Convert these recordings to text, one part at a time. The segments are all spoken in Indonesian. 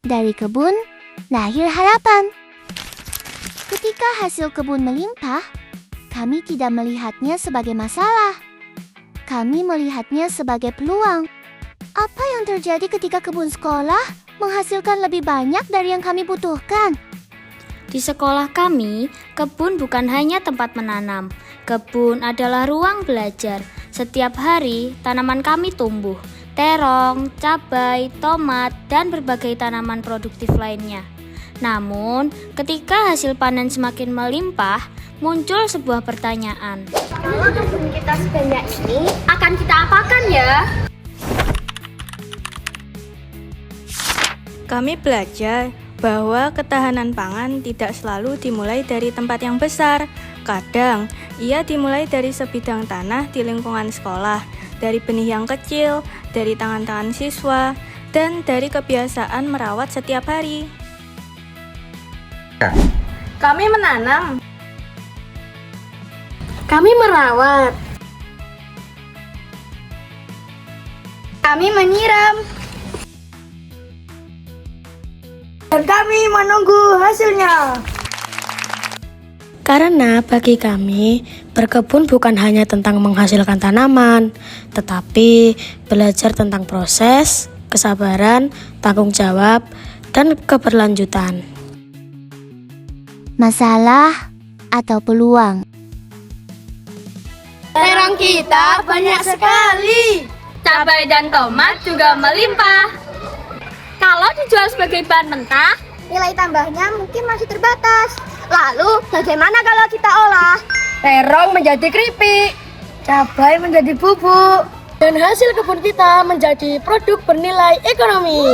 Dari kebun, lahir harapan. Ketika hasil kebun melimpah, kami tidak melihatnya sebagai masalah. Kami melihatnya sebagai peluang. Apa yang terjadi ketika kebun sekolah menghasilkan lebih banyak dari yang kami butuhkan? Di sekolah kami, kebun bukan hanya tempat menanam. Kebun adalah ruang belajar. Setiap hari, tanaman kami tumbuh. Terong, cabai, tomat, dan berbagai tanaman produktif lainnya. Namun, ketika hasil panen semakin melimpah, muncul sebuah pertanyaan. Kalau kebun kita sebanyak ini, akan kita apakan ya? Kami belajar bahwa ketahanan pangan tidak selalu dimulai dari tempat yang besar. Kadang, ia dimulai dari sebidang tanah di lingkungan sekolah, dari benih yang kecil, dari tangan-tangan siswa, dan dari kebiasaan merawat setiap hari. Kami menanam. Kami merawat. Kami menyiram. Dan kami menunggu hasilnya. Karena bagi kami, berkebun bukan hanya tentang menghasilkan tanaman, tetapi belajar tentang proses, kesabaran, tanggung jawab, dan keberlanjutan. Masalah atau peluang? Terong kita banyak sekali. Cabai dan tomat juga melimpah. Kalau dijual sebagai bahan mentah, nilai tambahnya mungkin masih terbatas. Lalu, bagaimana kalau kita olah? Terong menjadi keripik, cabai menjadi bubuk, dan hasil kebun kita menjadi produk bernilai ekonomi.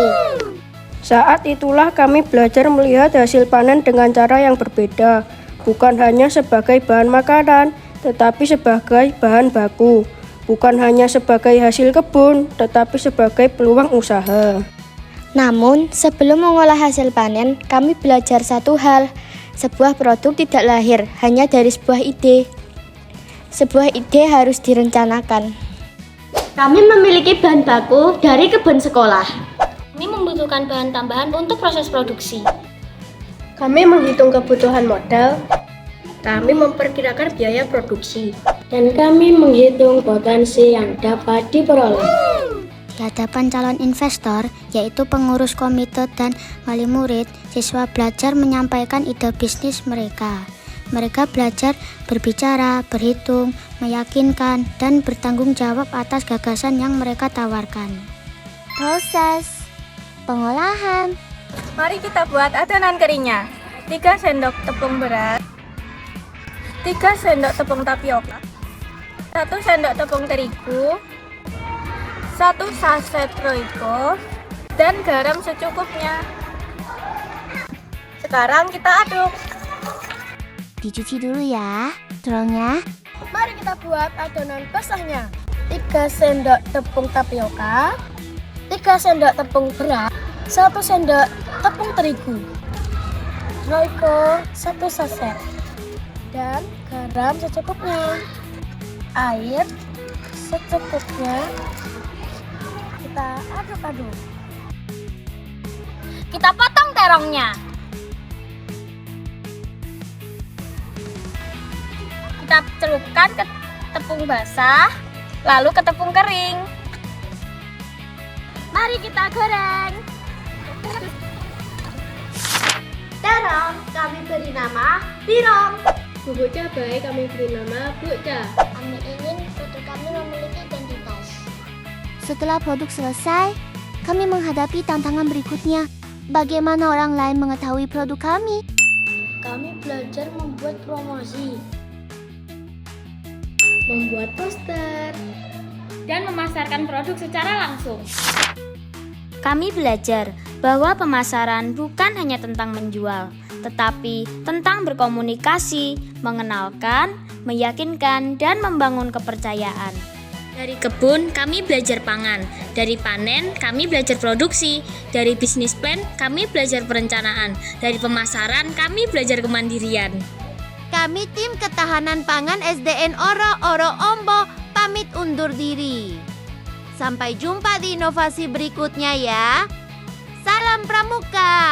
Saat itulah kami belajar melihat hasil panen dengan cara yang berbeda, bukan hanya sebagai bahan makanan, tetapi sebagai bahan baku, bukan hanya sebagai hasil kebun, tetapi sebagai peluang usaha. Namun, sebelum mengolah hasil panen, kami belajar satu hal. Sebuah produk tidak lahir hanya dari sebuah ide. Sebuah ide harus direncanakan. Kami memiliki bahan baku dari kebun sekolah. Kami membutuhkan bahan tambahan untuk proses produksi. Kami menghitung kebutuhan modal, kami memperkirakan biaya produksi, Dan kami menghitung potensi yang dapat diperoleh. Di hadapan calon investor, yaitu pengurus komite dan wali murid, siswa belajar menyampaikan ide bisnis mereka. Mereka belajar berbicara, berhitung, meyakinkan, dan bertanggung jawab atas gagasan yang mereka tawarkan. Proses pengolahan. Mari kita buat adonan keringnya. 3 sendok tepung beras, 3 sendok tepung tapioka, 1 sendok tepung terigu, 1 saset roiko, dan garam secukupnya. Sekarang kita aduk. Dicuci dulu ya, terongnya. Mari kita buat adonan basahnya. 3 sendok tepung tapioka, 3 sendok tepung beras, 1 sendok tepung terigu, roiko 1 saset, dan garam secukupnya. Air secukupnya. Kita aduk-aduk. Kita potong terongnya. Kita celupkan ke tepung basah, lalu ke tepung kering. Mari kita goreng. Terong kami beri nama Birong. bubuk cabai kami beri nama Bukca. Kami ingin produk kami memiliki identitas. Setelah produk selesai, kami menghadapi tantangan berikutnya. Bagaimana orang lain mengetahui produk kami? Kami belajar membuat promosi, membuat poster, Dan memasarkan produk secara langsung. Kami belajar bahwa pemasaran bukan hanya tentang menjual, tetapi tentang berkomunikasi, mengenalkan, meyakinkan, dan membangun kepercayaan. Dari kebun, kami belajar pangan. Dari panen, kami belajar produksi. Dari bisnis plan, kami belajar perencanaan. Dari pemasaran, kami belajar kemandirian. Kami tim ketahanan pangan SDN Oro Ombo pamit undur diri. Sampai jumpa di inovasi berikutnya ya. Salam Pramuka.